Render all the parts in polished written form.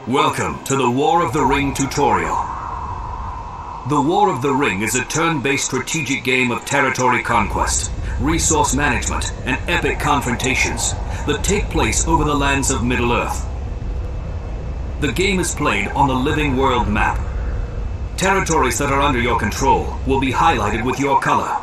Welcome to the War of the Ring tutorial. The War of the Ring is a turn-based strategic game of territory conquest, resource management, and epic confrontations that take place over the lands of Middle-earth. The game is played on the Living World map. Territories that are under your control will be highlighted with your color,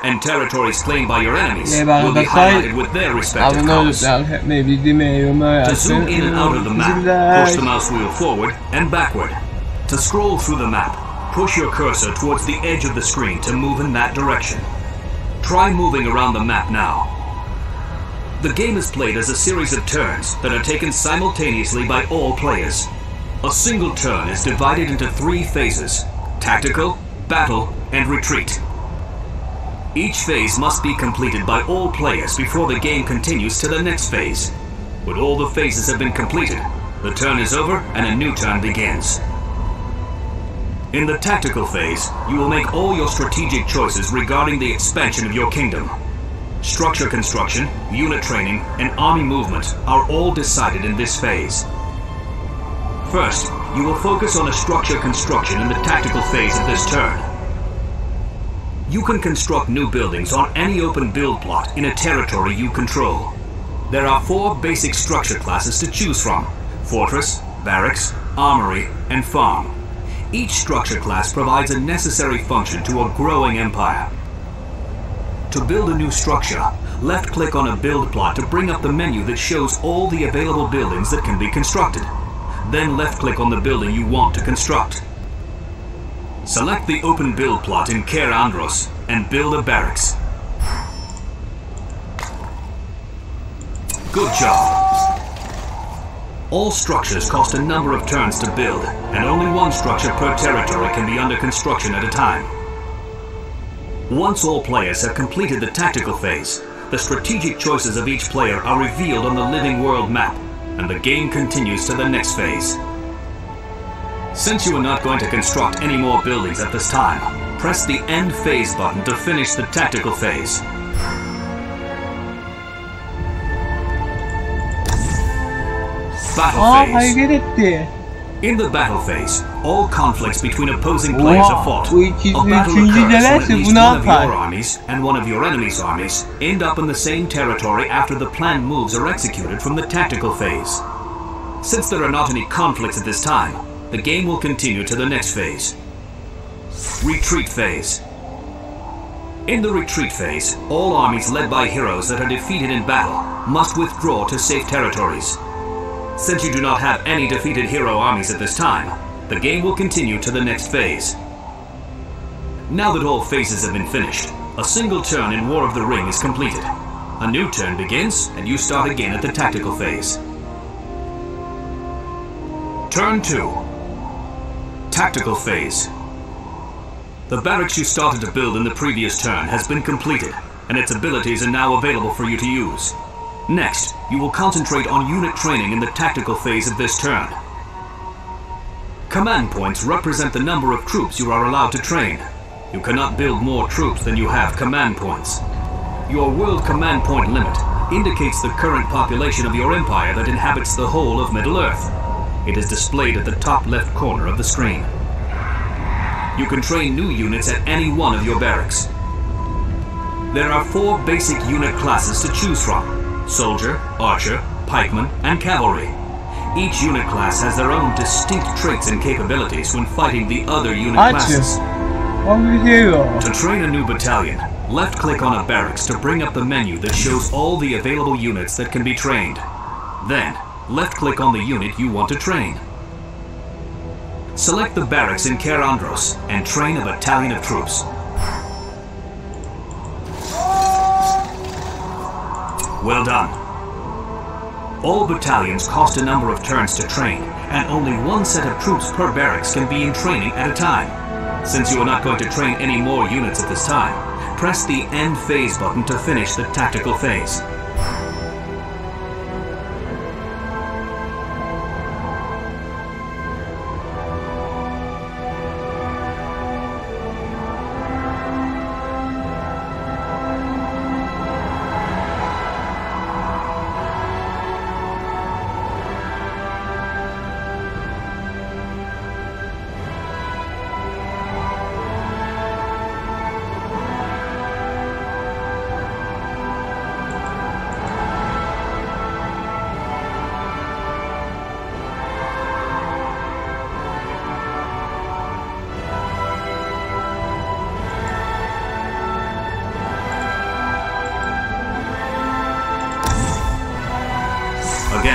and territories claimed by your enemies will be highlighted with their respective colors. To zoom in and out of the map, push the mouse wheel forward and backward. To scroll through the map, push your cursor towards the edge of the screen to move in that direction. Try moving around the map now. The game is played as a series of turns that are taken simultaneously by all players. A single turn is divided into 3 phases: tactical, battle, and retreat. Each phase must be completed by all players before the game continues to the next phase. When all the phases have been completed, the turn is over and a new turn begins. In the tactical phase, you will make all your strategic choices regarding the expansion of your kingdom. Structure construction, unit training, and army movement are all decided in this phase. First, you will focus on a structure construction in the tactical phase of this turn. You can construct new buildings on any open build plot in a territory you control. There are 4 basic structure classes to choose from: fortress, barracks, armory, and farm. Each structure class provides a necessary function to a growing empire. To build a new structure, left-click on a build plot to bring up the menu that shows all the available buildings that can be constructed. Then left-click on the building you want to construct. Select the open build plot in Care Andros and build a barracks. Good job! All structures cost a number of turns to build, and only one structure per territory can be under construction at a time. Once all players have completed the tactical phase, the strategic choices of each player are revealed on the Living World map, and the game continues to the next phase. Since you are not going to construct any more buildings at this time, press the End Phase button to finish the tactical phase. Battle phase. In the battle phase, all conflicts between opposing players are fought. A battle occurs when at least one of your armies and one of your enemy's armies end up in the same territory after the planned moves are executed from the tactical phase. Since there are not any conflicts at this time, the game will continue to the next phase. Retreat phase. In the retreat phase, all armies led by heroes that are defeated in battle must withdraw to safe territories. Since you do not have any defeated hero armies at this time, the game will continue to the next phase. Now that all phases have been finished, a single turn in War of the Ring is completed. A new turn begins, and you start again at the tactical phase. Turn 2. Tactical phase. The barracks you started to build in the previous turn has been completed, and its abilities are now available for you to use. Next, you will concentrate on unit training in the tactical phase of this turn. Command points represent the number of troops you are allowed to train. You cannot build more troops than you have command points. Your world command point limit indicates the current population of your empire that inhabits the whole of Middle-earth. It is displayed at the top left corner of the screen. You can train new units at any one of your barracks. There are 4 basic unit classes to choose from: soldier, archer, pikeman, and cavalry. Each unit class has their own distinct traits and capabilities when fighting the other unit classes. To train a new battalion, left-click on a barracks to bring up the menu that shows all the available units that can be trained. Then, left-click on the unit you want to train. Select the barracks in Care Andros and train a battalion of troops. Well done. All battalions cost a number of turns to train, and only one set of troops per barracks can be in training at a time. Since you are not going to train any more units at this time, press the End Phase button to finish the tactical phase.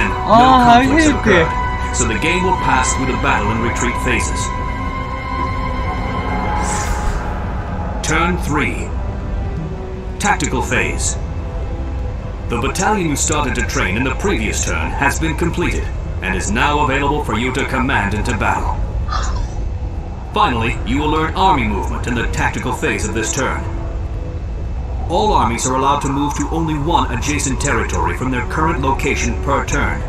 again, no conflicts have occurred, so the game will pass through the battle and retreat phases. Turn 3. Tactical phase. The battalion you started to train in the previous turn has been completed and is now available for you to command into battle. Finally, you will learn army movement in the tactical phase of this turn. All armies are allowed to move to only one adjacent territory from their current location per turn.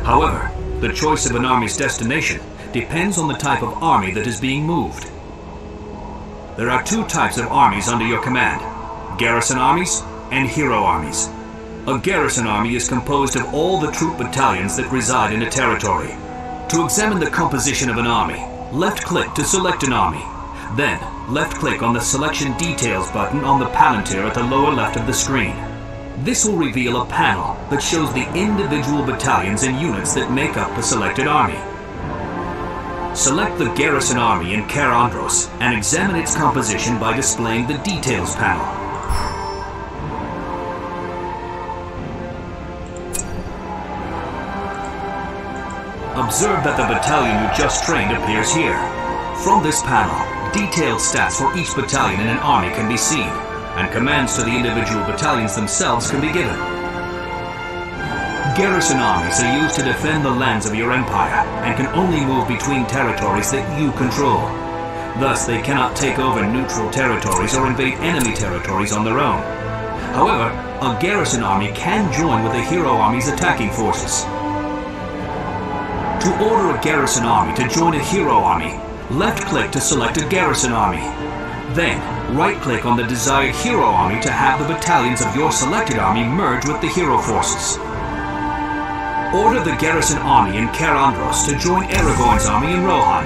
However, the choice of an army's destination depends on the type of army that is being moved. There are two types of armies under your command: garrison armies and hero armies. A garrison army is composed of all the troop battalions that reside in a territory. To examine the composition of an army, left-click to select an army. Then, left-click on the Selection Details button on the palantir at the lower left of the screen. This will reveal a panel that shows the individual battalions and units that make up the selected army. Select the Garrison Army in Ker Andros and examine its composition by displaying the Details panel. Observe that the battalion you just trained appears here. From this panel, detailed stats for each battalion in an army can be seen, and commands to the individual battalions themselves can be given. Garrison armies are used to defend the lands of your empire and can only move between territories that you control. Thus, they cannot take over neutral territories or invade enemy territories on their own. However, a garrison army can join with a hero army's attacking forces. To order a garrison army to join a hero army, left-click to select a garrison army. Then, right-click on the desired hero army to have the battalions of your selected army merge with the hero forces. Order the garrison army in Ker Andros to join Aragorn's army in Rohan.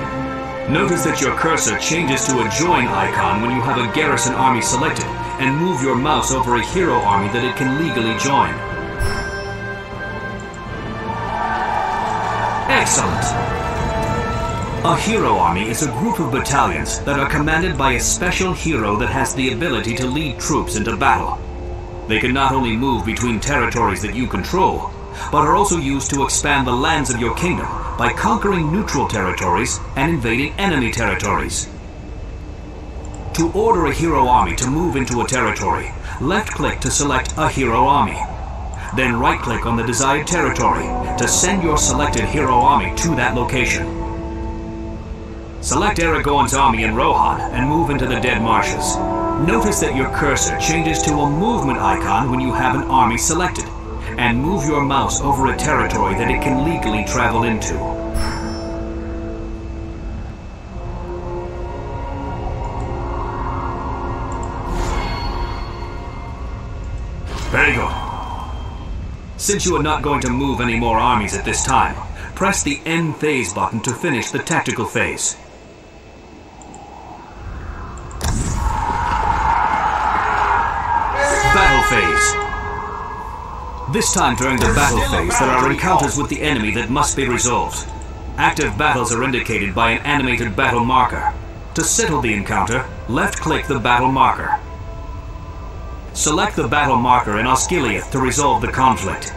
Notice that your cursor changes to a join icon when you have a garrison army selected, and move your mouse over a hero army that it can legally join. Excellent! A hero army is a group of battalions that are commanded by a special hero that has the ability to lead troops into battle. They can not only move between territories that you control, but are also used to expand the lands of your kingdom by conquering neutral territories and invading enemy territories. To order a hero army to move into a territory, left-click to select a hero army. Then right-click on the desired territory to send your selected hero army to that location. Select Aragorn's army in Rohan and move into the Dead Marshes. Notice that your cursor changes to a movement icon when you have an army selected, and move your mouse over a territory that it can legally travel into. Very good. Since you are not going to move any more armies at this time, press the End Phase button to finish the tactical phase. Battle phase. This time during the battle phase, there are encounters with the enemy that must be resolved. Active battles are indicated by an animated battle marker. To settle the encounter, left-click the battle marker. Select the battle marker in Osgiliath to resolve the conflict.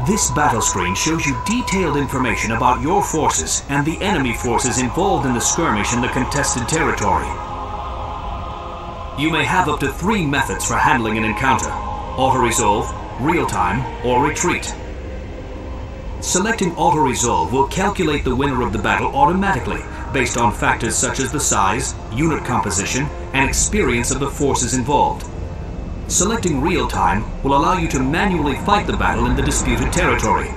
This battle screen shows you detailed information about your forces and the enemy forces involved in the skirmish in the contested territory. You may have up to 3 methods for handling an encounter: auto-resolve, real-time, or retreat. Selecting auto-resolve will calculate the winner of the battle automatically, based on factors such as the size, unit composition, and experience of the forces involved. Selecting real-time will allow you to manually fight the battle in the disputed territory.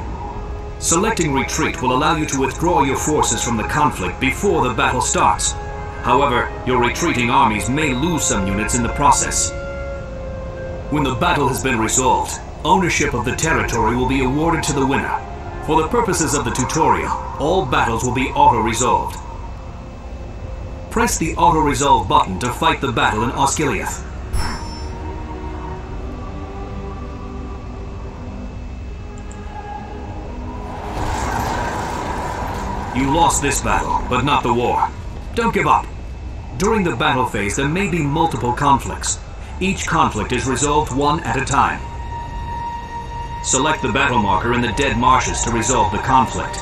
Selecting retreat will allow you to withdraw your forces from the conflict before the battle starts. However, your retreating armies may lose some units in the process. When the battle has been resolved, ownership of the territory will be awarded to the winner. For the purposes of the tutorial, all battles will be auto-resolved. Press the auto-resolve button to fight the battle in Osgiliath. You lost this battle, but not the war. Don't give up. During the battle phase, there may be multiple conflicts. Each conflict is resolved one at a time. Select the battle marker in the dead marshes to resolve the conflict.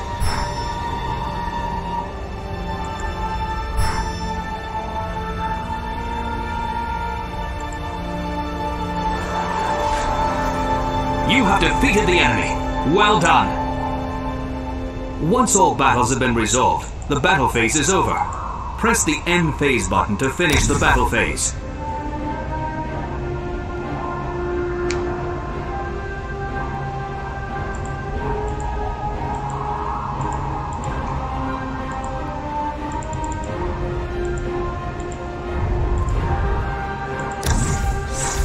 You have defeated the enemy. Well done. Once all battles have been resolved, the battle phase is over. Press the end phase button to finish the battle phase.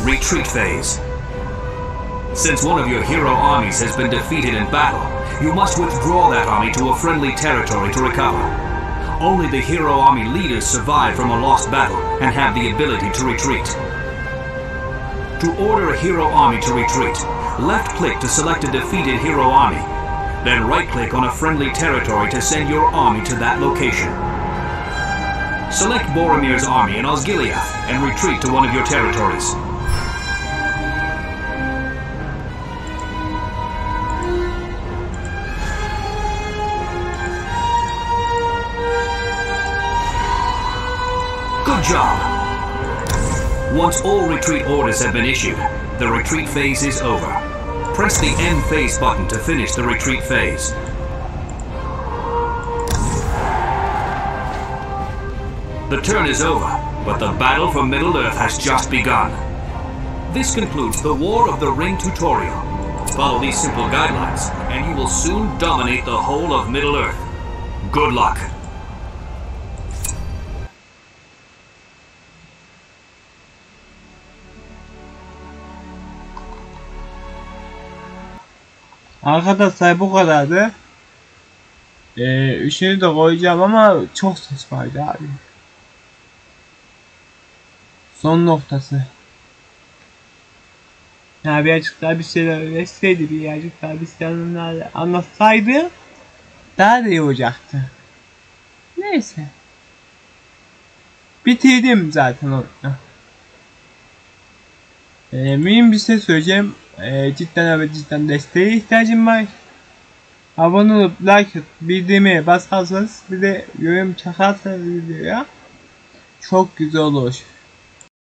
Retreat phase. Since one of your hero armies has been defeated in battle, you must withdraw that army to a friendly territory to recover. Only the hero army leaders survive from a lost battle and have the ability to retreat. To order a hero army to retreat, left-click to select a defeated hero army. Then right-click on a friendly territory to send your army to that location. Select Boromir's army in Osgiliath and retreat to one of your territories. Good job! Once all retreat orders have been issued, the retreat phase is over. Press the end phase button to finish the retreat phase. The turn is over, but the battle for Middle-earth has just begun. This concludes the War of the Ring tutorial. Follow these simple guidelines, and you will soon dominate the whole of Middle-earth. Good luck! Arkadaşlar bu kadardı. Üçünü de koyacağım ama çok saçmaydı abi. Son noktası. Ya birazcık daha bir şeyler öğretseydi, birazcık daha bir şeyler anlatsaydı daha da iyi olacaktı. Neyse. Bitirdim zaten onu. Mühim bir şey söyleyeceğim. Cidden ve cidden desteğe ihtiyacım var. Abone olup like atıp bildiğime basarsanız bir de yorum çakarsanız videoya çok güzel olur.